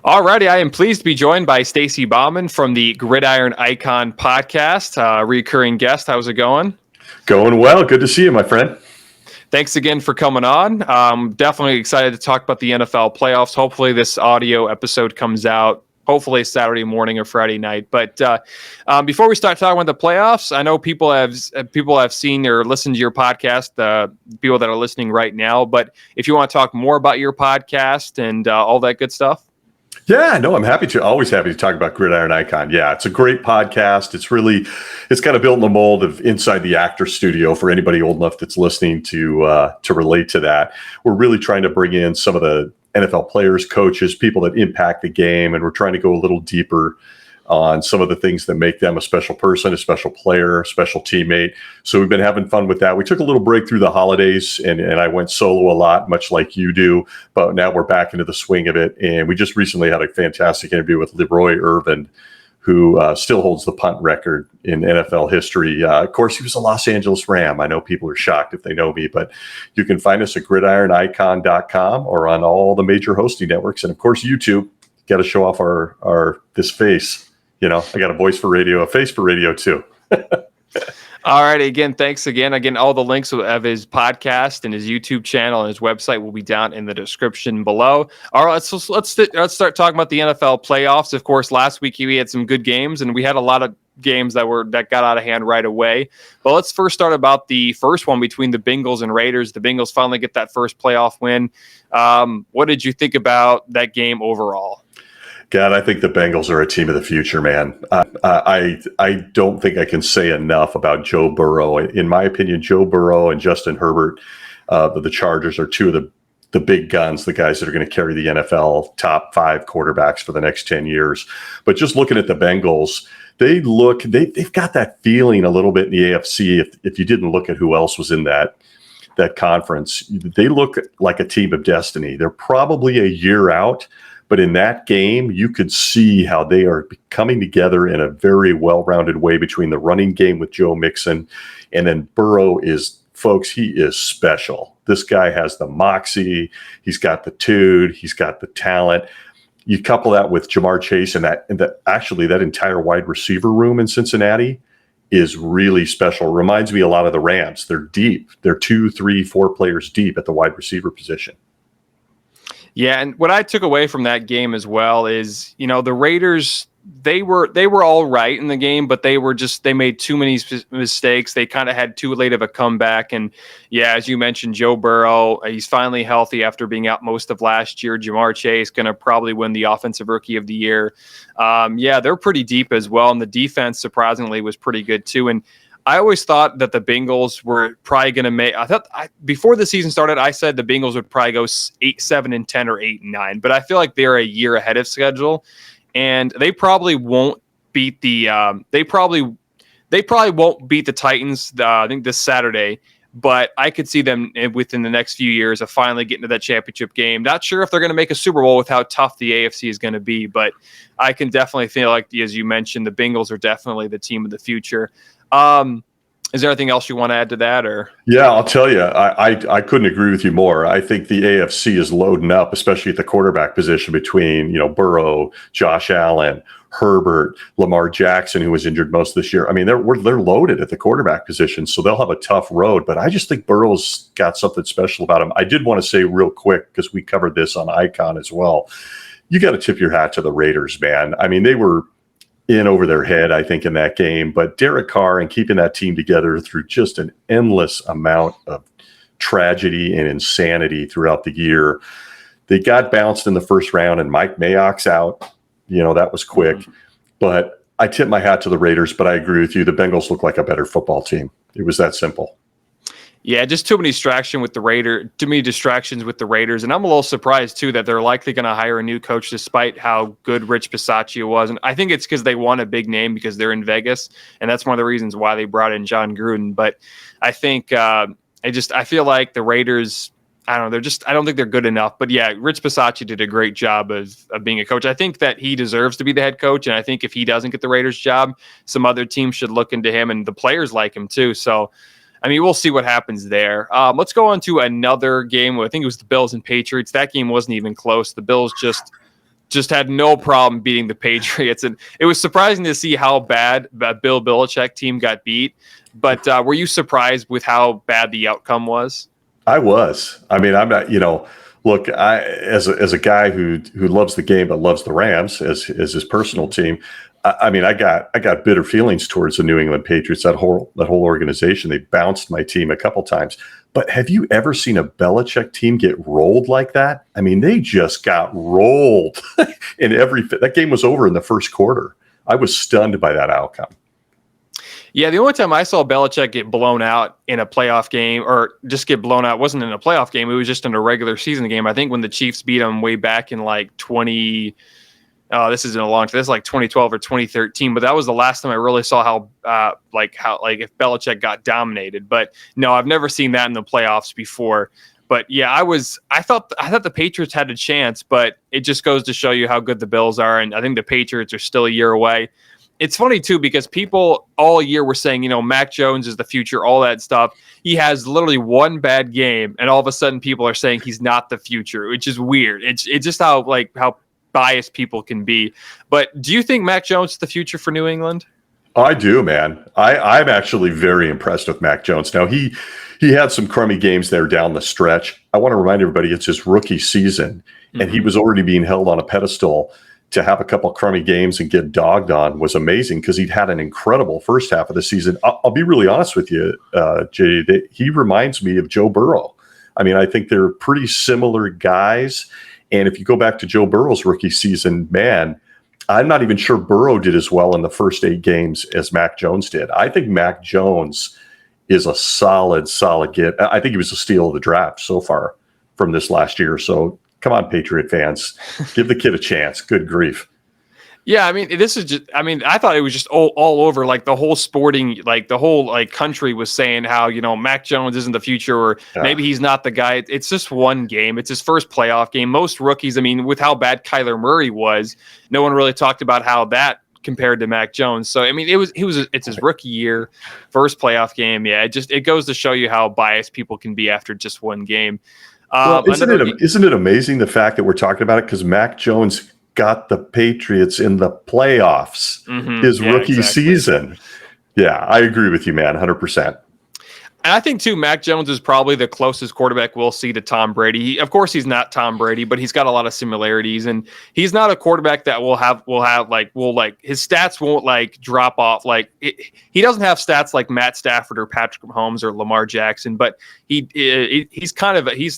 Alrighty, I am pleased to be joined by Stacey Baumenn from the Gridiron Icon podcast, recurring guest. How's it going? Going well. Good to see you, my friend. Thanks again for coming on. Definitely excited to talk about the NFL playoffs. Hopefully this audio episode comes out hopefully Saturday morning or Friday night. But before we start talking about the playoffs, I know people have seen or listened to your podcast, the people that are listening right now. But if you want to talk more about your podcast and all that good stuff. Yeah, no, I'm happy to. Always happy to talk about Gridiron Icon. Yeah, it's a great podcast. It's kind of built in the mold of inside the actor studio for anybody old enough that's listening to relate to that. We're really trying to bring in some of the NFL players, coaches, people that impact the game, and we're trying to go a little deeper on some of the things that make them a special person, a special player, a special teammate. So we've been having fun with that. We took a little break through the holidays and I went solo a lot, much like you do, but now we're back into the swing of it. And we just recently had a fantastic interview with Leroy Urban, who still holds the punt record in NFL history. Of course, he was a Los Angeles Ram. I know people are shocked if they know me, but you can find us at gridironicon.com or on all the major hosting networks. And of course, YouTube. Got to show off this face. You know, I got a voice for radio, a face for radio too. All right. Again, thanks again. Again, all the links of his podcast and his YouTube channel and his website will be down in the description below. All right, let's start talking about the NFL playoffs. Of course, last week we had some good games, and we had a lot of games that got out of hand right away. But let's first start about the first one between the Bengals and Raiders. The Bengals finally get that first playoff win. What did you think about that game overall? God, I think the Bengals are a team of the future, man. I don't think I can say enough about Joe Burrow. In my opinion, Joe Burrow and Justin Herbert, the Chargers, are two of the big guns, the guys that are going to carry the NFL top 5 quarterbacks for the next 10 years. But just looking at the Bengals, they've got that feeling a little bit in the AFC. If you didn't look at who else was in that conference, they look like a team of destiny. They're probably a year out. But in that game, you could see how they are coming together in a very well-rounded way between the running game with Joe Mixon and then Burrow he is special. This guy has the moxie. He's got the dude. He's got the talent. You couple that with Jamar Chase and that entire wide receiver room in Cincinnati is really special. Reminds me a lot of the Rams. They're deep. They're 2, 3, 4 players deep at the wide receiver position. Yeah, and what I took away from that game as well is, the Raiders, they were all right in the game, but they made too many mistakes. They kind of had too late of a comeback. And yeah, as you mentioned, Joe Burrow, he's finally healthy after being out most of last year. Jamar Chase going to probably win the Offensive Rookie of the Year. Yeah, they're pretty deep as well. And the defense, surprisingly, was pretty good too. And I always thought that the Bengals were probably going to make. Before the season started, I said the Bengals would probably go 8-7-10 or 8-9. But I feel like they're a year ahead of schedule, and they probably won't beat the. They probably won't beat the Titans. I think this Saturday. But I could see them within the next few years of finally getting to that championship game. Not sure if they're going to make a Super Bowl with how tough the AFC is going to be, but I can definitely feel like, as you mentioned, the Bengals are definitely the team of the future. Is there anything else you want to add to that? Or yeah, I'll tell you, I couldn't agree with you more. I think the AFC is loading up, especially at the quarterback position between Burrow, Josh Allen, Herbert, Lamar Jackson, who was injured most of this year. I mean, they're loaded at the quarterback position, so they'll have a tough road. But I just think Burrow's got something special about him. I did want to say real quick, because we covered this on Icon as well. You got to tip your hat to the Raiders, man. I mean, they were in over their head, I think, in that game. But Derek Carr and keeping that team together through just an endless amount of tragedy and insanity throughout the year. They got bounced in the first round, and Mike Mayock's out. That was quick. Mm-hmm. But I tip my hat to the Raiders, but I agree with you. The Bengals look like a better football team. It was that simple. Yeah, just too many distractions with the Raiders. And I'm a little surprised, too, that they're likely going to hire a new coach despite how good Rich Bisaccia was. And I think it's because they want a big name because they're in Vegas. And that's one of the reasons why they brought in John Gruden. But I think I feel like the Raiders, I don't know, I don't think they're good enough. But yeah, Rich Bisaccia did a great job of being a coach. I think that he deserves to be the head coach. And I think if he doesn't get the Raiders job, some other team should look into him, and the players like him too. So, I mean, we'll see what happens there. Let's go on to another game. I think it was the Bills and Patriots. That game wasn't even close. The Bills just just had no problem beating the Patriots. And it was surprising to see how bad that Bill Belichick team got beat. But were you surprised with how bad the outcome was? I was. I mean, I'm not, look, as a guy who loves the game but loves the Rams as his personal team, I mean, I got bitter feelings towards the New England Patriots, that whole organization. They bounced my team a couple times. But have you ever seen a Belichick team get rolled like that? I mean, they just got rolled in that game was over in the first quarter. I was stunned by that outcome. Yeah, the only time I saw Belichick get blown out in a playoff game, or just get blown out, wasn't in a playoff game. It was just in a regular season game. I think when the Chiefs beat them way back in like 20. This isn't a long time. This is like 2012 or 2013, but that was the last time I really saw how if Belichick got dominated. But no, I've never seen that in the playoffs before. But yeah, I thought the Patriots had a chance, but it just goes to show you how good the Bills are, and I think the Patriots are still a year away. It's funny too because people all year were saying, Mac Jones is the future, all that stuff. He has literally one bad game, and all of a sudden people are saying he's not the future, which is weird. It's just how biased people can be. But do you think Mac Jones is the future for New England? I do, man. I'm actually very impressed with Mac Jones. Now, he had some crummy games there down the stretch. I want to remind everybody it's his rookie season, and he was already being held on a pedestal. To have a couple of crummy games and get dogged on was amazing because he'd had an incredible first half of the season. I'll be really honest with you, Jay. He reminds me of Joe Burrow. I mean, I think they're pretty similar guys. And if you go back to Joe Burrow's rookie season, man, I'm not even sure Burrow did as well in the first 8 games as Mac Jones did. I think Mac Jones is a solid get. I think he was a steal of the draft so far from this last year. So come on, Patriot fans, give the kid a chance. Good grief. Yeah, I mean, I thought it was just all over, like the whole sporting, like the whole country was saying how, Mac Jones isn't the future, or maybe he's not the guy. It's just one game. It's his first playoff game. Most rookies, I mean, with how bad Kyler Murray was, no one really talked about how that compared to Mac Jones. So, I mean, it's his rookie year, first playoff game. Yeah, it goes to show you how biased people can be after just one game. Isn't it amazing the fact that we're talking about it because Mac Jones got the Patriots in the playoffs his rookie season. Yeah, I agree with you, man, 100%. And I think too, Mac Jones is probably the closest quarterback we'll see to Tom Brady. Of course, he's not Tom Brady, but he's got a lot of similarities, and he's not a quarterback that will his stats won't drop off. He doesn't have stats like Matt Stafford or Patrick Mahomes or Lamar Jackson, but he's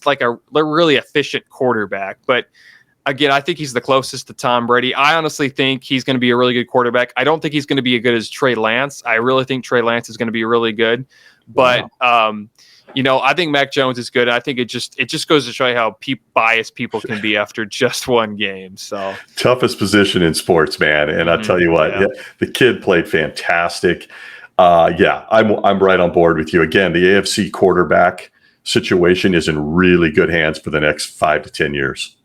like a really efficient quarterback. But again, I think he's the closest to Tom Brady. I honestly think he's going to be a really good quarterback. I don't think he's going to be as good as Trey Lance. I really think Trey Lance is going to be really good. But, I think Mac Jones is good. I think it just goes to show you how biased people can be after just one game. So toughest position in sports, man. And I'll tell you what, the kid played fantastic. I'm right on board with you. Again, the AFC quarterback situation is in really good hands for the next 5 to 10 years.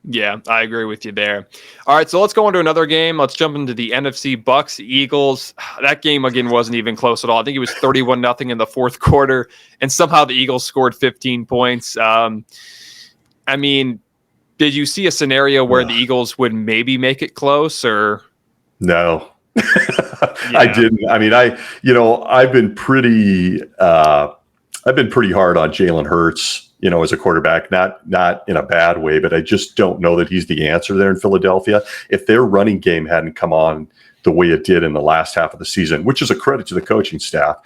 Yeah, I agree with you there. All right, so let's go into another game. Let's jump into the NFC Bucks Eagles. That game again wasn't even close at all. I think it was 31-0 in the fourth quarter, and somehow the Eagles scored 15 points. I mean, did you see a scenario where the Eagles would maybe make it close, or no? I didn't. I mean, I've been pretty hard on Jalen Hurts. As a quarterback, not in a bad way, but I just don't know that he's the answer there in Philadelphia. If their running game hadn't come on the way it did in the last half of the season, which is a credit to the coaching staff,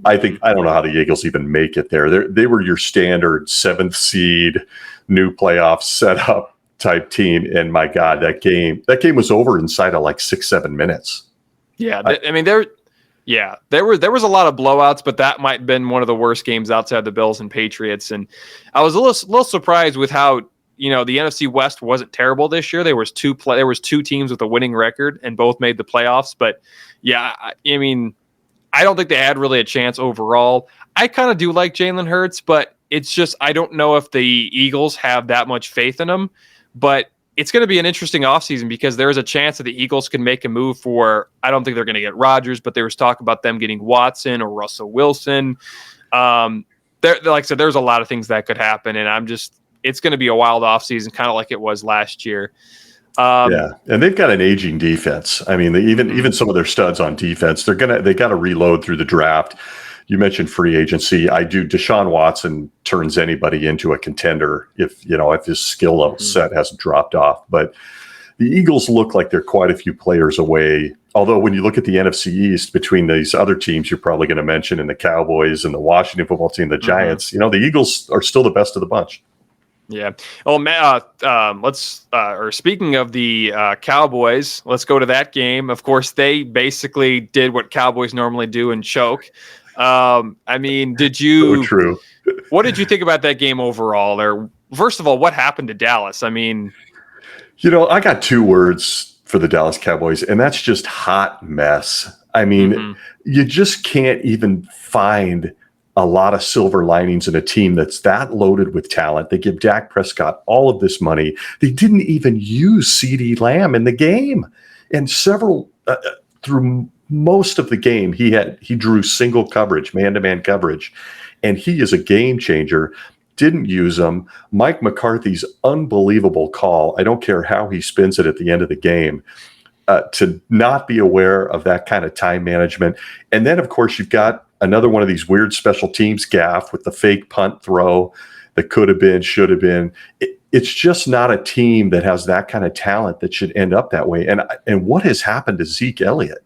I don't know how the Eagles even make it there. They were your standard 7th seed, new playoff setup type team. And my God, that game was over inside of like 6-7 minutes. Yeah. There was a lot of blowouts, but that might have been one of the worst games outside the Bills and Patriots. And I was a little surprised with how, the NFC West wasn't terrible this year. There was two teams with a winning record and both made the playoffs. But yeah, I mean, I don't think they had really a chance overall. I kind of do like Jalen Hurts, but it's just, I don't know if the Eagles have that much faith in him, but it's going to be an interesting offseason because there is a chance that the Eagles can make a move for, I don't think they're going to get Rodgers, but there was talk about them getting Watson or Russell Wilson. Like I said, there's a lot of things that could happen, and it's going to be a wild offseason, kind of like it was last year. Yeah, and they've got an aging defense. I mean, even some of their studs on defense, they got to reload through the draft. You mentioned free agency. I do. Deshaun Watson turns anybody into a contender if his skill level set hasn't dropped off. But the Eagles look like they're quite a few players away. Although when you look at the NFC East between these other teams you're probably going to mention, and the Cowboys and the Washington football team, the Giants, the Eagles are still the best of the bunch. Yeah. Well, speaking of the Cowboys, let's go to that game. Of course, they basically did what Cowboys normally do and choke. Did you? So true. What did you think about that game overall? Or first of all, what happened to Dallas? I got two words for the Dallas Cowboys, and that's just hot mess. You just can't even find a lot of silver linings in a team that's that loaded with talent. They give Dak Prescott all of this money. They didn't even use CeeDee Lamb in the game. And through most of the game, he drew single coverage, man-to-man coverage, and he is a game changer. Didn't use him. Mike McCarthy's unbelievable call, I don't care how he spins it at the end of the game, to not be aware of that kind of time management. And then, of course, you've got another one of these weird special teams gaffe with the fake punt throw that could have been, should have been. It's just not a team that has that kind of talent that should end up that way. And what has happened to Zeke Elliott?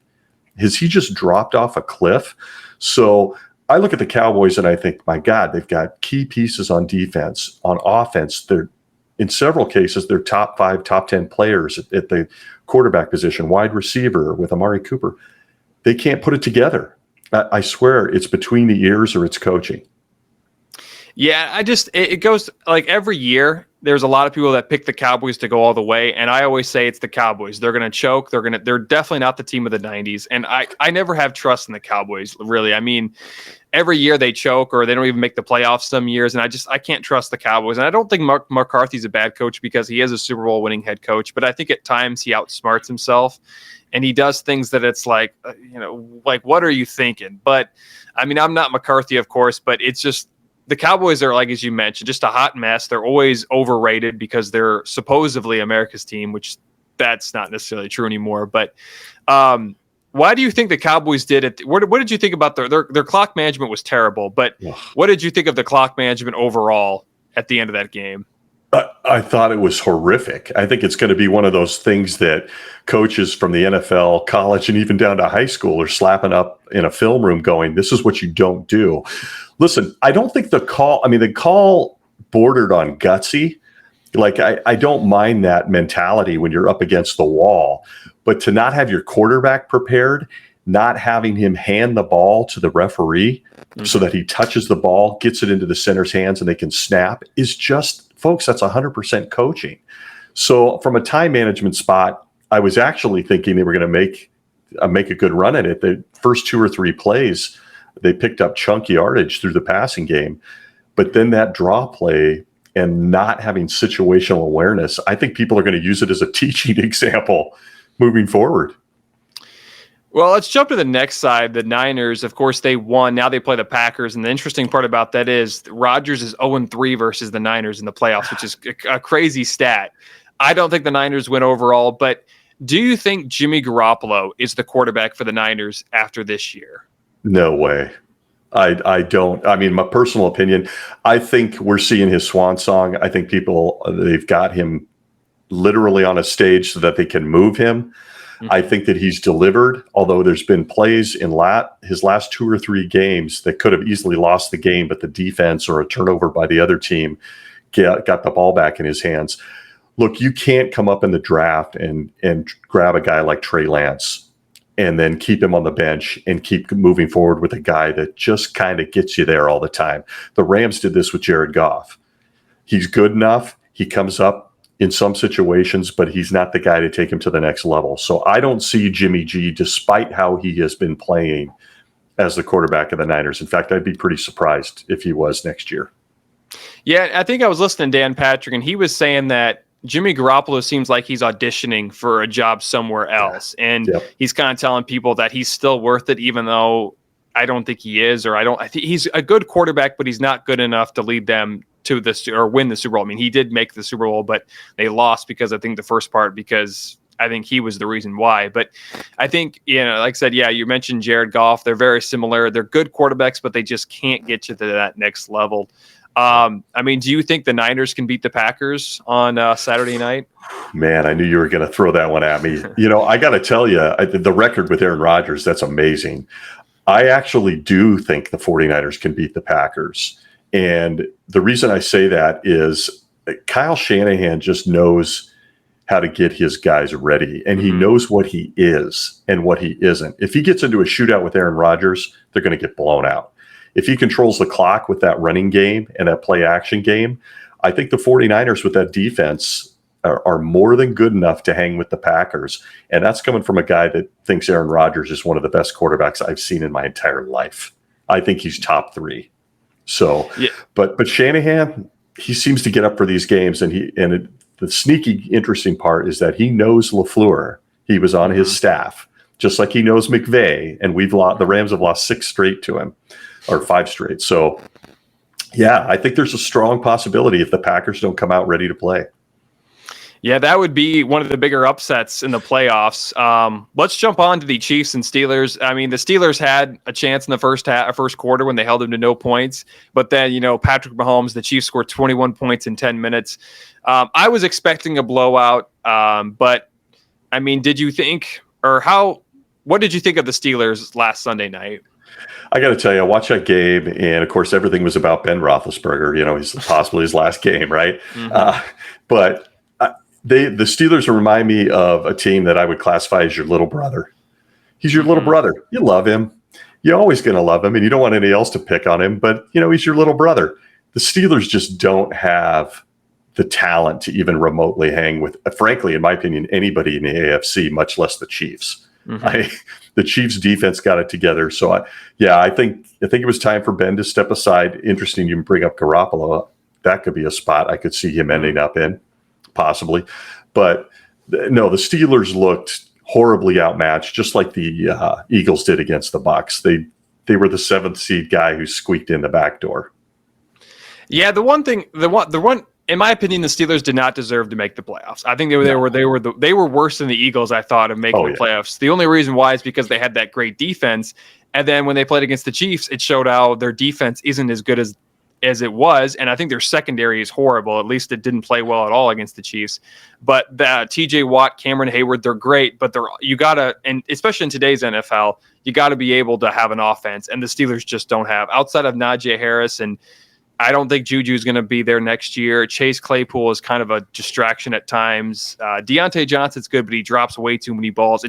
Has he just dropped off a cliff? So I look at the Cowboys and I think, my God, they've got key pieces on defense. On offense, they're in several cases, they're top 5, top 10 players at the quarterback position, wide receiver with Amari Cooper. They can't put it together. I swear it's between the ears or it's coaching. Yeah, it goes like every year. There's a lot of people that pick the Cowboys to go all the way, and I always say it's the Cowboys. They're going to choke. They're definitely not the team of the 90s, and I never have trust in the Cowboys, really. Every year they choke or they don't even make the playoffs some years, and I can't trust the Cowboys. And I don't think Mark McCarthy's a bad coach because he is a Super Bowl winning head coach, but I think at times he outsmarts himself, and he does things that it's like, what are you thinking? But, I'm not McCarthy, of course, but it's just, the Cowboys are, like, as you mentioned, just a hot mess. They're always overrated because they're supposedly America's team, which that's not necessarily true anymore. But why do you think the Cowboys did it? What did you think about their clock management was terrible, but what did you think of the clock management overall at the end of that game? I thought it was horrific. I think it's going to be one of those things that coaches from the NFL, college, and even down to high school are slapping up in a film room going, this is what you don't do. Listen, I don't think the call bordered on gutsy. Like, I don't mind that mentality when you're up against the wall, but to not have your quarterback prepared, not having him hand the ball to the referee so that he touches the ball, gets it into the center's hands, and they can snap is just, folks, that's 100% coaching. So from a time management spot, I was actually thinking they were going to make a good run at it. The first 2 or 3 plays, they picked up chunky yardage through the passing game. But then that draw play and not having situational awareness, I think people are going to use it as a teaching example moving forward. Well, let's jump to the next side. The Niners, of course, they won. Now they play the Packers. And the interesting part about that is Rodgers is 0-3 versus the Niners in the playoffs, which is a crazy stat. I don't think the Niners win overall, but do you think Jimmy Garoppolo is the quarterback for the Niners after this year? No way. I don't. My personal opinion, I think we're seeing his swan song. I think they've got him literally on a stage so that they can move him. I think that he's delivered, although there's been plays in his last 2 or 3 games that could have easily lost the game, but the defense or a turnover by the other team got the ball back in his hands. Look, you can't come up in the draft and grab a guy like Trey Lance and then keep him on the bench and keep moving forward with a guy that just kind of gets you there all the time. The Rams did this with Jared Goff. He's good enough. He comes up in some situations, but he's not the guy to take him to the next level. So I don't see Jimmy G, despite how he has been playing, as the quarterback of the Niners. In fact, I'd be pretty surprised if he was next year. Yeah, I think I was listening to Dan Patrick, and he was saying that Jimmy Garoppolo seems like he's auditioning for a job somewhere else. And he's kind of telling people that he's still worth it, even though I don't think he is, I think he's a good quarterback, but he's not good enough to lead them to this or win the Super Bowl. I mean, he did make the Super Bowl, but they lost because I think the first part because I think he was the reason why. But I think, like I said, yeah, you mentioned Jared Goff. They're very similar. They're good quarterbacks, but they just can't get you to that next level. I mean, do you think the Niners can beat the Packers on Saturday night? Man, I knew you were going to throw that one at me. I got to tell you, the record with Aaron Rodgers, that's amazing. I actually do think the 49ers can beat the Packers. And the reason I say that is Kyle Shanahan just knows how to get his guys ready, and he knows what he is and what he isn't. If he gets into a shootout with Aaron Rodgers, they're going to get blown out. If he controls the clock with that running game and that play action game, I think the 49ers with that defense are more than good enough to hang with the Packers. And that's coming from a guy that thinks Aaron Rodgers is one of the best quarterbacks I've seen in my entire life. I think he's top 3. So, yeah. But Shanahan, he seems to get up for these games, and the sneaky, interesting part is that he knows LaFleur. He was on his staff, just like he knows McVay, and the Rams have lost 6 straight to him, or 5 straight. So, yeah, I think there's a strong possibility if the Packers don't come out ready to play. Yeah, that would be one of the bigger upsets in the playoffs. Let's jump on to the Chiefs and Steelers. I mean, the Steelers had a chance in the first quarter when they held them to no points. But then, Patrick Mahomes, the Chiefs scored 21 points in 10 minutes. I was expecting a blowout. But, I mean, what did you think of the Steelers last Sunday night? I got to tell you, I watched that game, and, of course, everything was about Ben Roethlisberger. He's possibly his last game, right? But the Steelers remind me of a team that I would classify as your little brother. He's your little brother. You love him. You're always going to love him, and you don't want anybody else to pick on him, but, he's your little brother. The Steelers just don't have the talent to even remotely hang with, frankly, in my opinion, anybody in the AFC, much less the Chiefs. The Chiefs defense got it together. So, I think it was time for Ben to step aside. Interesting you bring up Garoppolo. That could be a spot I could see him ending up in. Possibly. But no, the Steelers looked horribly outmatched, just like the Eagles did against the Bucs. They were the 7th seed guy who squeaked in the back door. Yeah, the one, in my opinion, the Steelers did not deserve to make the playoffs. I think they were worse than the Eagles, I thought, of making the playoffs. The only reason why is because they had that great defense. And then when they played against the Chiefs, it showed how their defense isn't as good as it was, and I think their secondary is horrible. At least it didn't play well at all against the Chiefs. But the T.J. Watt, Cameron Hayward, they're great, but you gotta, and especially in today's NFL, you got to be able to have an offense, and the Steelers just don't have. Outside of Najee Harris, and I don't think Juju's going to be there next year. Chase Claypool is kind of a distraction at times. Deontay Johnson's good, but he drops way too many balls.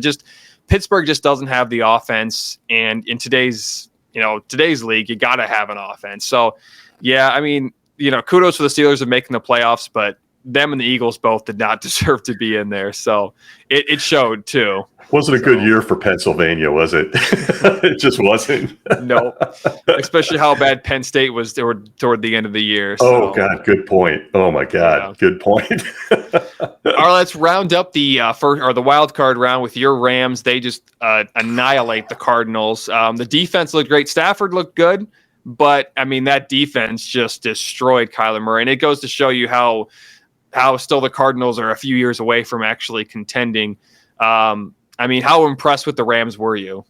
Pittsburgh just doesn't have the offense, and in today's league, you got to have an offense. So. Yeah, I mean, kudos for the Steelers of making the playoffs, but them and the Eagles both did not deserve to be in there. So it showed too. Wasn't a good year for Pennsylvania, was it? It just wasn't. No, especially how bad Penn State was toward the end of the year. So. Oh, God, good point. Oh, my God, good point. All right, let's round up the the wild card round with your Rams. They just annihilate the Cardinals. The defense looked great. Stafford looked good. But, I mean, that defense just destroyed Kyler Murray. And it goes to show you how still the Cardinals are a few years away from actually contending. I mean, how impressed with the Rams were you?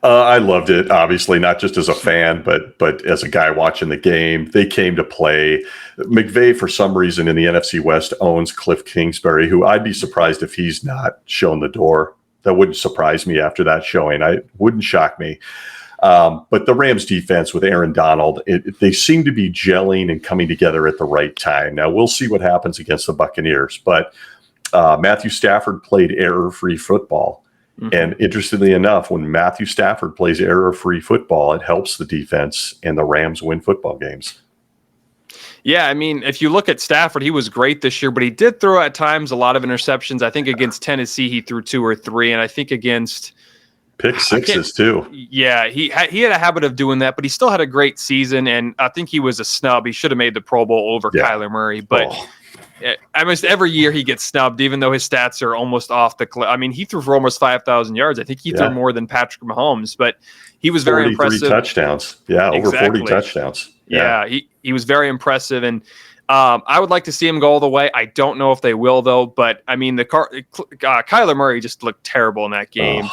I loved it, obviously, not just as a fan, but as a guy watching the game. They came to play. McVay, for some reason, in the NFC West owns Cliff Kingsbury, who I'd be surprised if he's not shown the door. That wouldn't surprise me after that showing. It wouldn't shock me. But the Rams defense with Aaron Donald, they seem to be gelling and coming together at the right time. Now, we'll see what happens against the Buccaneers, but Matthew Stafford played error-free football. And interestingly enough, when Matthew Stafford plays error-free football, it helps the defense, and the Rams win football games. Yeah, I mean, if you look at Stafford, he was great this year, but he did throw at times a lot of interceptions. I think against Tennessee, he threw 2 or 3, and I think against pick sixes too. Yeah, he had a habit of doing that, but he still had a great season, and I think he was a snub. He should have made the Pro Bowl over Kyler Murray, but almost every year he gets snubbed, even though his stats are almost off the cliff. I mean, he threw for almost 5,000 yards. I think he threw more than Patrick Mahomes, but he was very 43 impressive. touchdowns. Yeah, over 40 Exactly. touchdowns. Yeah, he was very impressive, and I would like to see him go all the way. I don't know if they will, though. But I mean, Kyler Murray just looked terrible in that game,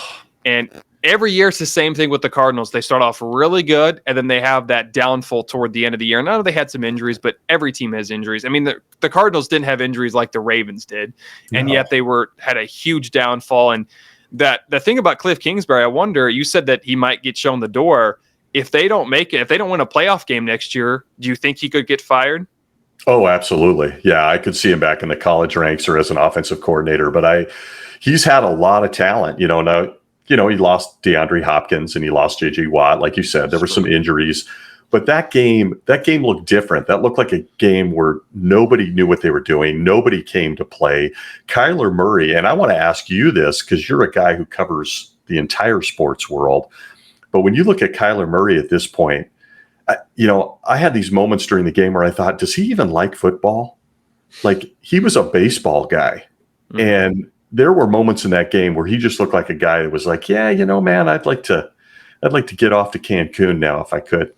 and every year it's the same thing with the Cardinals. They start off really good, and then they have that downfall toward the end of the year. And I know they had some injuries, but every team has injuries. I mean, the Cardinals didn't have injuries like the Ravens did, and yet they had a huge downfall. And the thing about Cliff Kingsbury, I wonder. You said that he might get shown the door. If they don't make it, if they don't win a playoff game next year, do you think he could get fired? Oh, absolutely. Yeah, I could see him back in the college ranks or as an offensive coordinator. But he's had a lot of talent. Now, he lost DeAndre Hopkins and he lost J.J. Watt. Like you said, there were some injuries. But that game looked different. That looked like a game where nobody knew what they were doing. Nobody came to play. Kyler Murray, and I want to ask you this because you're a guy who covers the entire sports world. But when you look at Kyler Murray at this point, I had these moments during the game where I thought, does he even like football? Like, he was a baseball guy. Mm-hmm. And there were moments in that game where he just looked like a guy that was like, yeah, man, I'd like to get off to Cancun now if I could.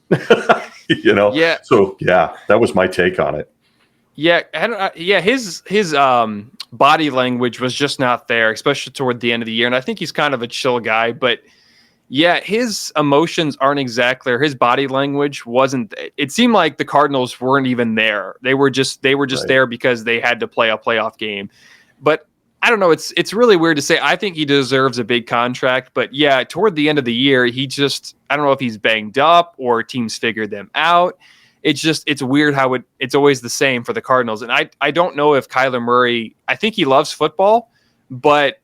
Yeah. So yeah, that was my take on it. Yeah, his body language was just not there, especially toward the end of the year. And I think he's kind of a chill guy, but yeah, his emotions aren't exactly, or his body language wasn't. It seemed like the Cardinals weren't even there. They were just right there because they had to play a playoff game. But I don't know. It's really weird to say. I think he deserves a big contract, but yeah, toward the end of the year, I don't know if he's banged up or teams figured them out. It's weird how it's always the same for the Cardinals. And I don't know if Kyler Murray, I think he loves football, but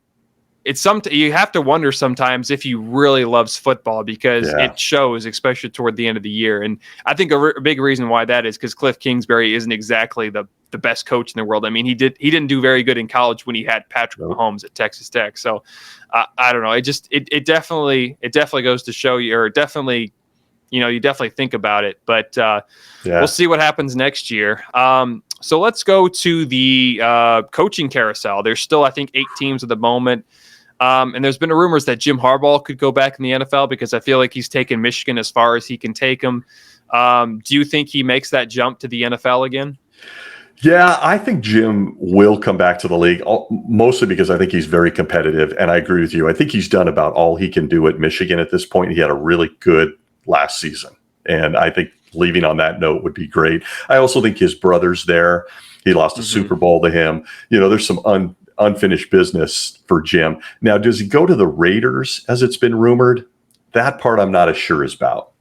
you have to wonder sometimes if he really loves football because it shows, especially toward the end of the year. And I think a big reason why that is because Cliff Kingsbury isn't exactly the best coach in the world. I mean, he didn't do very good in college when he had Patrick Mahomes at Texas Tech. So I don't know. It definitely goes to show you, or definitely, you definitely think about it. But we'll see what happens next year. So let's go to the coaching carousel. There's still, I think, 8 teams at the moment. And there's been rumors that Jim Harbaugh could go back in the NFL because I feel like he's taken Michigan as far as he can take them. Do you think he makes that jump to the NFL again? Yeah, I think Jim will come back to the league, mostly because I think he's very competitive. And I agree with you. I think he's done about all he can do at Michigan at this point. He had a really good last season. And I think leaving on that note would be great. I also think his brother's there. He lost a Super Bowl to him. There's some unfinished business for Jim. Now, does he go to the Raiders as it's been rumored? That part I'm not as sure about.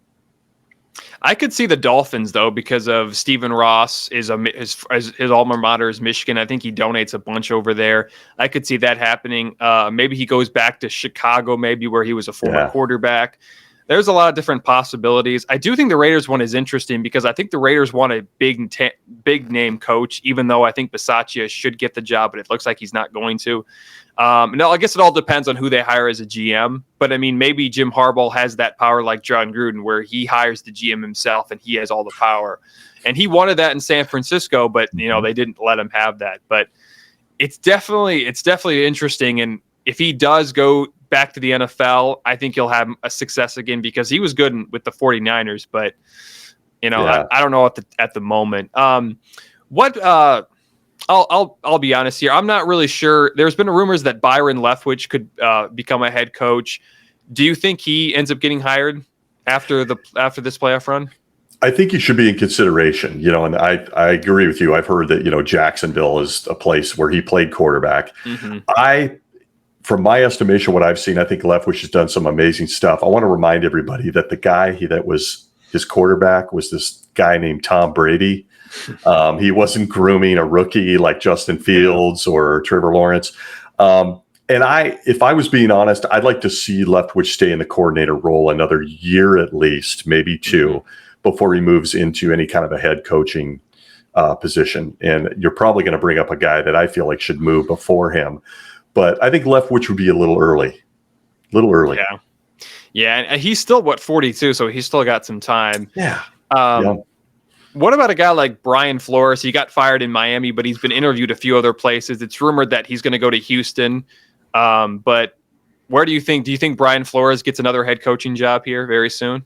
I could see the Dolphins, though, because of Stephen Ross his alma mater is Michigan. I think he donates a bunch over there. I could see that happening. Maybe he goes back to Chicago, maybe where he was a former quarterback. There's a lot of different possibilities. I do think the Raiders one is interesting because I think the Raiders want a big name coach, even though I think Bisaccia should get the job, but it looks like he's not going to. No, I guess it all depends on who they hire as a GM. But I mean, maybe Jim Harbaugh has that power like John Gruden, where he hires the GM himself and he has all the power. And he wanted that in San Francisco, but they didn't let him have that. But it's definitely interesting. And if he does go back to the NFL, I think he'll have a success again because he was good with the 49ers, but I don't know at the moment. I'll be honest here. I'm not really sure. There's been rumors that Byron Leftwich could become a head coach. Do you think he ends up getting hired after this playoff run? I think he should be in consideration, and I agree with you. I've heard that, Jacksonville is a place where he played quarterback. From my estimation, what I've seen, I think Leftwich has done some amazing stuff. I want to remind everybody that the guy that was his quarterback was this guy named Tom Brady. He wasn't grooming a rookie like Justin Fields or Trevor Lawrence. And if I was being honest, I'd like to see Leftwich stay in the coordinator role another year at least, maybe 2, before he moves into any kind of a head coaching position. And you're probably going to bring up a guy that I feel like should move before him. But I think Leftwich would be a little early. Yeah, and he's still, 42, so he's still got some time. Yeah. What about a guy like Brian Flores? He got fired in Miami, but he's been interviewed a few other places. It's rumored that he's going to go to Houston. But where do you think Brian Flores gets another head coaching job here very soon?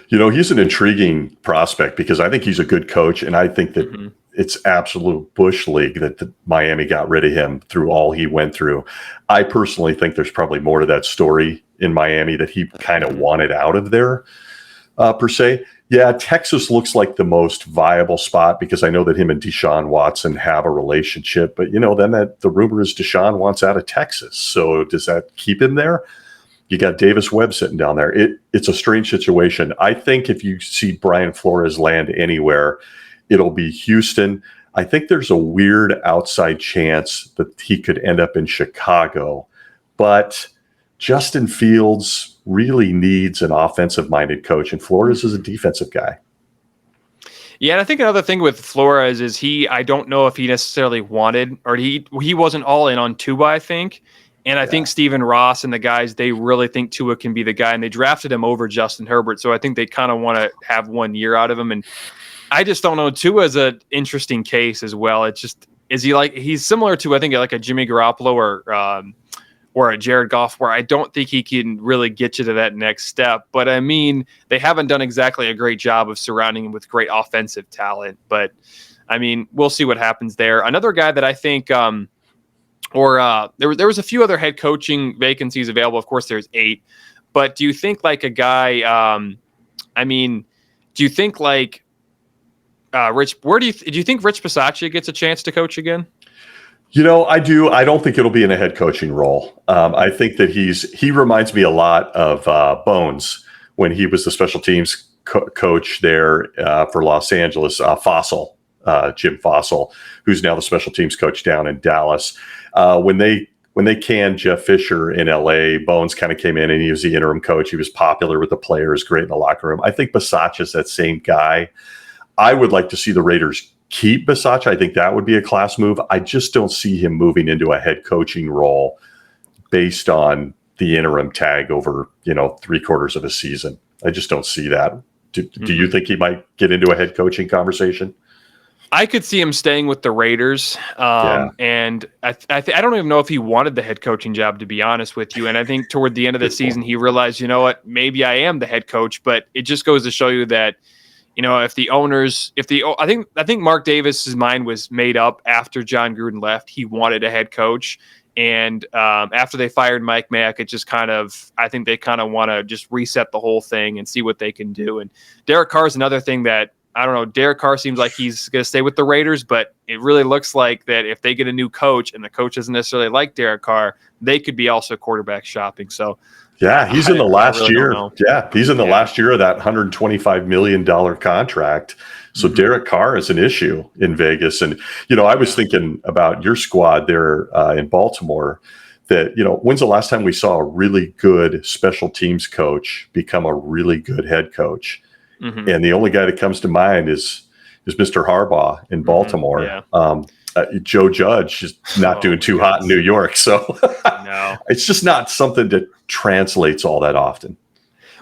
He's an intriguing prospect because I think he's a good coach, and I think that it's absolute bush league that Miami got rid of him through all he went through. I personally think there's probably more to that story in Miami that he kind of wanted out of there, per se. Yeah, Texas looks like the most viable spot because I know that him and Deshaun Watson have a relationship. But, then the rumor is Deshaun wants out of Texas. So does that keep him there? You got Davis Webb sitting down there. It's a strange situation. I think if you see Brian Flores land anywhere, it'll be Houston. I think there's a weird outside chance that he could end up in Chicago. But Justin Fields really needs an offensive-minded coach, and Flores is a defensive guy. Yeah, and I think another thing with Flores is I don't know if he necessarily wanted, or he wasn't all in on Tua, I think. And I think Stephen Ross and the guys, they really think Tua can be the guy, and they drafted him over Justin Herbert. So I think they kind of want to have 1 year out of him. And I just don't know. Tua is an interesting case as well. It's just, he's similar to, I think, like a Jimmy Garoppolo or a Jared Goff, where I don't think he can really get you to that next step. But I mean, they haven't done exactly a great job of surrounding him with great offensive talent. But I mean, we'll see what happens there. Another guy that I think, there was a few other head coaching vacancies available. Of course, there's 8. But do you think like a guy? Do you think like Rich? Do you think Rich Bisaccia gets a chance to coach again? I do. I don't think it'll be in a head coaching role. I think that he reminds me a lot of Bones when he was the special teams coach there for Los Angeles. Jim Fossil, who's now the special teams coach down in Dallas. When they canned Jeff Fisher in LA, Bones kind of came in and he was the interim coach. He was popular with the players, great in the locker room. I think Bisaccia's that same guy. I would like to see the Raiders keep Bisaccia. I think that would be a class move. I just don't see him moving into a head coaching role based on the interim tag over, 3/4 of a season. I just don't see that. Do you think he might get into a head coaching conversation? I could see him staying with the Raiders, and I don't even know if he wanted the head coaching job, to be honest with you. And I think toward the end of the season, he realized, you know what, maybe I am the head coach. But it just goes to show you that, I think Mark Davis's mind was made up after John Gruden left. He wanted a head coach, and after they fired Mike Mack, it just I think they kind of want to just reset the whole thing and see what they can do. And Derek Carr is another thing that. I don't know. Derek Carr seems like he's going to stay with the Raiders, but it really looks like that if they get a new coach and the coach doesn't necessarily like Derek Carr, they could be also quarterback shopping. So, he's in the last year. Yeah, he's in the last year of that $125 million contract. So Derek Carr is an issue in Vegas. And, I was thinking about your squad there in Baltimore that, when's the last time we saw a really good special teams coach become a really good head coach? Mm-hmm. And the only guy that comes to mind is Mr. Harbaugh in Baltimore. Joe Judge is not doing too hot in New York. So it's just not something that translates all that often.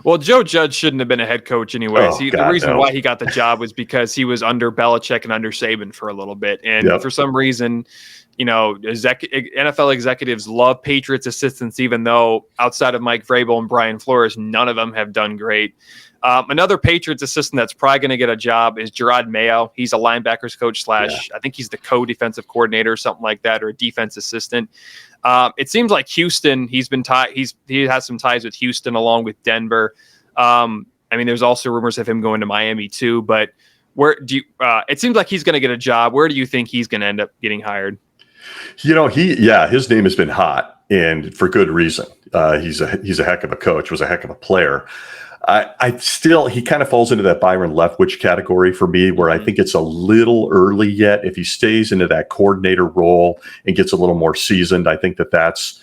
Well, Joe Judge shouldn't have been a head coach anyways. The reason why he got the job was because he was under Belichick and under Saban for a little bit. And for some reason, NFL executives love Patriots assistants, even though outside of Mike Vrabel and Brian Flores, none of them have done great. Another Patriots assistant that's probably going to get a job is Gerard Mayo. He's a linebackers coach / I think he's the co-defensive coordinator or something like that, or a defense assistant. It seems like Houston, he has some ties with Houston along with Denver. There's also rumors of him going to Miami too, but it seems like he's going to get a job. Where do you think he's going to end up getting hired? His name has been hot, and for good reason. He's a heck of a coach, was a heck of a player. He kind of falls into that Byron Leftwich category for me, where I think it's a little early yet. If he stays into that coordinator role and gets a little more seasoned, I think that's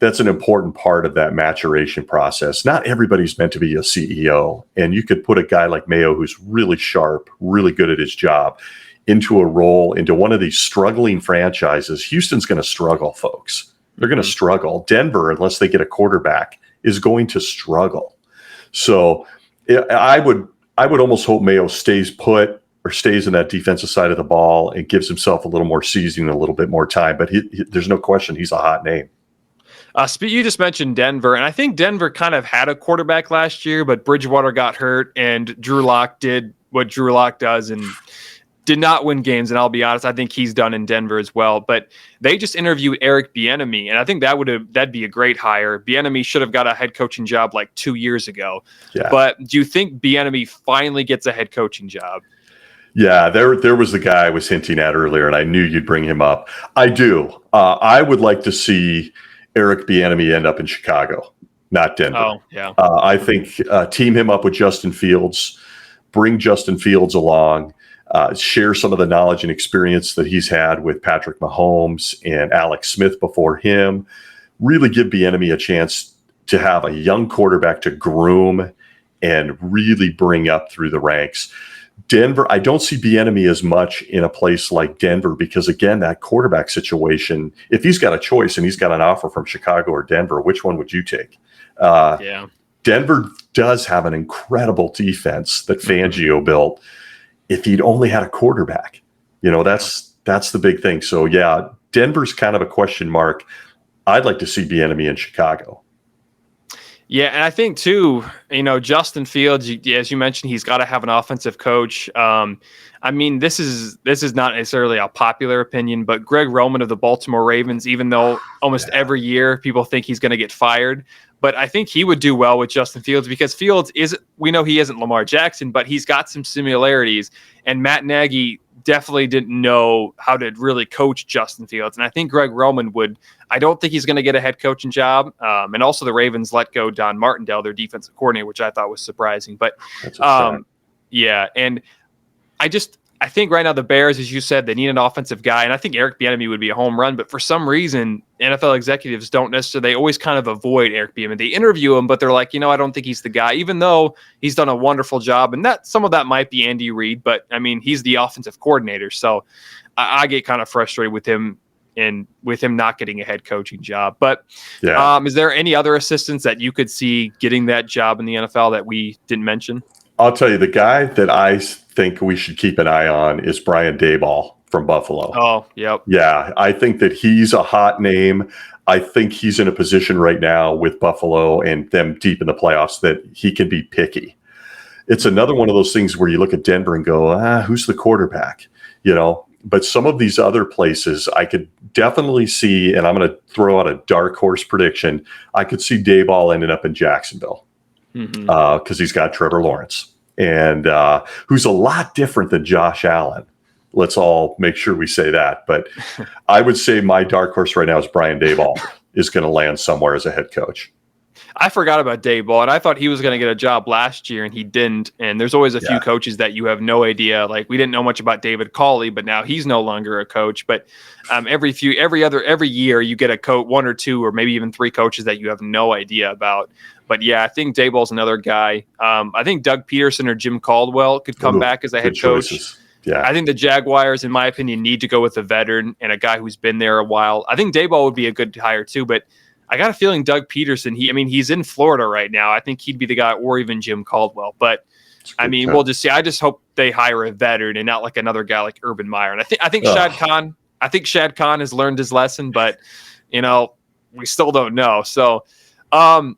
an important part of that maturation process. Not everybody's meant to be a CEO, and you could put a guy like Mayo, who's really sharp, really good at his job, into a role, into one of these struggling franchises. Houston's going to struggle, folks. They're going to struggle. Denver, unless they get a quarterback, is going to struggle. So I would almost hope Mayo stays put or stays in that defensive side of the ball and gives himself a little more seasoning, a little bit more time. But there's no question he's a hot name. You just mentioned Denver, and I think Denver kind of had a quarterback last year, but Bridgewater got hurt, and Drew Lock did what Drew Lock does and did not win games. And I'll be honest, I think he's done in Denver as well. But they just interviewed Eric Bieniemy, and I think that'd be a great hire. Bieniemy should have got a head coaching job like 2 years ago. Yeah. But do you think Bieniemy finally gets a head coaching job? Yeah, there was the guy I was hinting at earlier, and I knew you'd bring him up. I do. I would like to see Eric Bieniemy end up in Chicago, not Denver. Oh, yeah. I think team him up with Justin Fields, bring Justin Fields along, share some of the knowledge and experience that he's had with Patrick Mahomes and Alex Smith before him. Really give Bieniemy a chance to have a young quarterback to groom and really bring up through the ranks. Denver, I don't see Bieniemy as much in a place like Denver because, again, that quarterback situation, if he's got a choice and he's got an offer from Chicago or Denver, which one would you take? Denver does have an incredible defense that Fangio built. If he'd only had a quarterback, that's the big thing. So, yeah, Denver's kind of a question mark. I'd like to see Bieniemy in Chicago. Yeah, and I think too, Justin Fields, as you mentioned, he's got to have an offensive coach. I mean, this is not necessarily a popular opinion, but Greg Roman of the Baltimore Ravens, even though almost every year people think he's going to get fired, but I think he would do well with Justin Fields because Fields we know he isn't Lamar Jackson, but he's got some similarities, and Matt Nagy definitely didn't know how to really coach Justin Fields. And I think Greg Roman I don't think he's going to get a head coaching job. And also the Ravens let go Don Martindale, their defensive coordinator, which I thought was surprising. But yeah. And I think right now the Bears, as you said, they need an offensive guy. And I think Eric Bieniemy would be a home run. But for some reason, NFL executives don't necessarily, they always kind of avoid Eric Bieniemy. They interview him, but they're like, I don't think he's the guy, even though he's done a wonderful job. And some of that might be Andy Reid, but I mean, he's the offensive coordinator. So I get kind of frustrated with him and with him not getting a head coaching job. But is there any other assistants that you could see getting that job in the NFL that we didn't mention? I'll tell you, the guy that I think we should keep an eye on is Brian Daboll from Buffalo. Oh, yep. Yeah, I think that he's a hot name. I think he's in a position right now with Buffalo and them deep in the playoffs that he can be picky. It's another one of those things where you look at Denver and go, who's the quarterback? But some of these other places I could definitely see, and I'm going to throw out a dark horse prediction, I could see Daboll ending up in Jacksonville. Because he's got Trevor Lawrence, and who's a lot different than Josh Allen. Let's all make sure we say that. But I would say my dark horse right now is Brian Daboll is going to land somewhere as a head coach. I forgot about Daboll, and I thought he was going to get a job last year, and he didn't. And there's always a few coaches that you have no idea. Like, we didn't know much about David Culley, but now he's no longer a coach. But every year you get a coach, one or two, or maybe even three coaches that you have no idea about. But yeah, I think Daboll's another guy. I think Doug Peterson or Jim Caldwell could come back as a head coach. Choices. Yeah, I think the Jaguars, in my opinion, need to go with a veteran and a guy who's been there a while. I think Daboll would be a good hire too, but I got a feeling Doug Peterson, he's in Florida right now. I think he'd be the guy, or even Jim Caldwell. But I mean, we'll just see. I just hope they hire a veteran and not like another guy like Urban Meyer. And I think Shad Khan. I think Shad Khan has learned his lesson, but we still don't know. So, again,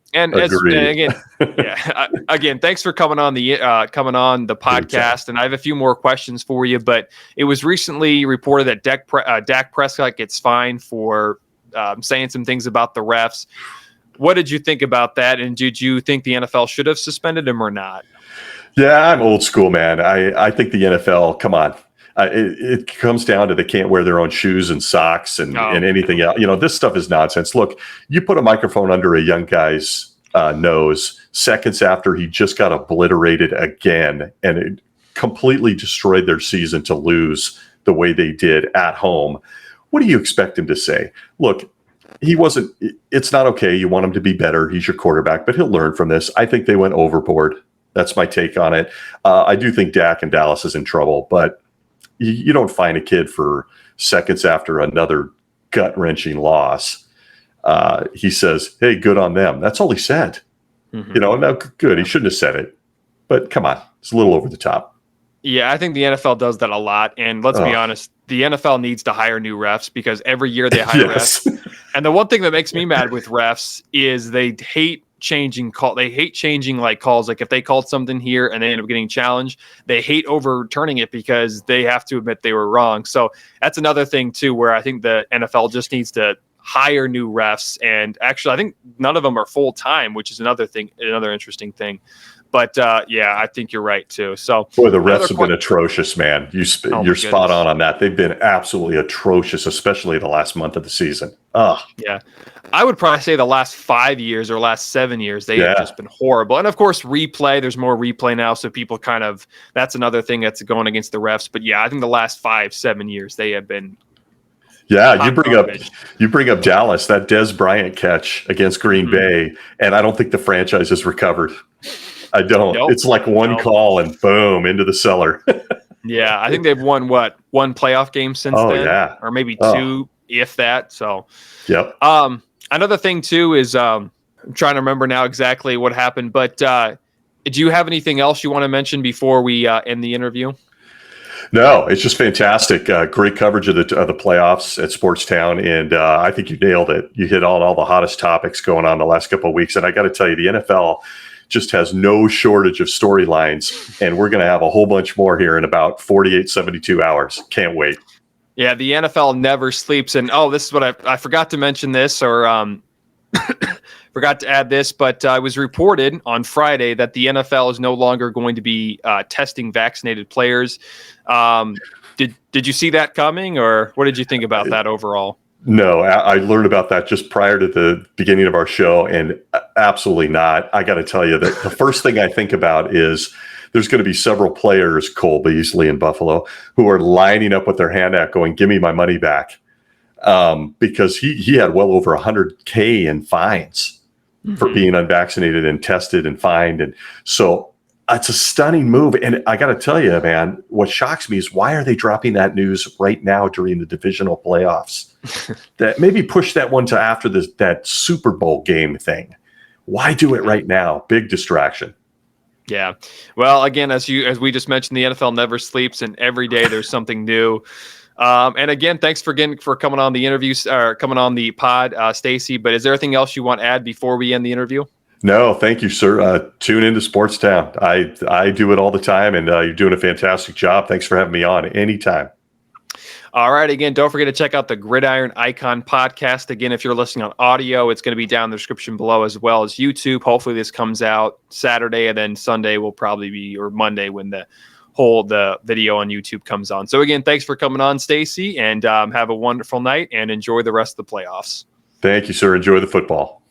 thanks for coming on the podcast. And I have a few more questions for you. But it was recently reported that Dak Prescott gets fined for saying some things about the refs. What did you think about that? And did you think the NFL should have suspended him or not? Yeah, I'm old school, man. I think the NFL, come on. It comes down to they can't wear their own shoes and socks and anything else. This stuff is nonsense. Look, you put a microphone under a young guy's nose seconds after he just got obliterated again, and it completely destroyed their season to lose the way they did at home. What do you expect him to say? Look, it's not okay. You want him to be better. He's your quarterback, but he'll learn from this. I think they went overboard. That's my take on it. I do think Dak in Dallas is in trouble, but you don't fine a kid for seconds after another gut-wrenching loss. He says, hey, good on them. That's all he said. Now, good. He shouldn't have said it. But come on. It's a little over the top. Yeah, I think the NFL does that a lot. And let's be honest, the NFL needs to hire new refs because every year they hire refs. And the one thing that makes me mad with refs is they hate changing call. They hate changing like calls. Like if they called something here and they end up getting challenged, they hate overturning it because they have to admit they were wrong. So that's another thing too, where I think the NFL just needs to hire new refs. And actually, I think none of them are full time, which is another interesting thing. But yeah, I think you're right too. So, boy, the refs have been atrocious, man. You're spot on that. They've been absolutely atrocious, especially the last month of the season. Yeah, I would probably say the last 5 years or last 7 years they have just been horrible. And of course, replay. There's more replay now, so people that's another thing that's going against the refs. But yeah, I think the last 5-7 years they have been. Yeah, you bring up Dallas, that Des Bryant catch against Green Bay, and I don't think the franchise has recovered. I don't. Nope. It's like one call and boom, into the cellar. Yeah, I think they've won one playoff game since then, or maybe two, if that. So, yep. Another thing too is I'm trying to remember now exactly what happened, but do you have anything else you want to mention before we end the interview? No, it's just fantastic. Great coverage of the playoffs at Sportstown, and I think you nailed it. You hit on all the hottest topics going on the last couple of weeks, and I got to tell you, the NFL just has no shortage of storylines, and we're going to have a whole bunch more here in about 48, 72 hours. Can't wait. Yeah, the NFL never sleeps. And, this is what I forgot to mention this or forgot to add this, but it was reported on Friday that the NFL is no longer going to be testing vaccinated players. Did you see that coming, or what did you think about that overall? No, I learned about that just prior to the beginning of our show, and absolutely not. I got to tell you that the first thing I think about is there's going to be several players, Cole Beasley in Buffalo, who are lining up with their hand out going, give me my money back. Because he had well over $100K in fines for being unvaccinated and tested and fined. And so it's a stunning move. And I got to tell you, man, what shocks me is why are they dropping that news right now during the divisional playoffs? That maybe push that one to after that Super Bowl game thing. Why do it right now? Big distraction. Yeah. Well, again, as we just mentioned, the NFL never sleeps, and every day there's something new. And again, thanks for coming on the interview or coming on the pod, Stacey. But is there anything else you want to add before we end the interview? No, thank you, sir. Tune into Sportstown. I do it all the time, and you're doing a fantastic job. Thanks for having me on anytime. All right. Again, don't forget to check out the Gridiron Icon podcast. Again, if you're listening on audio, it's going to be down in the description below, as well as YouTube. Hopefully this comes out Saturday, and then Sunday will probably be, or Monday, when the video on YouTube comes on. So again, thanks for coming on, Stacey, and have a wonderful night and enjoy the rest of the playoffs. Thank you, sir. Enjoy the football.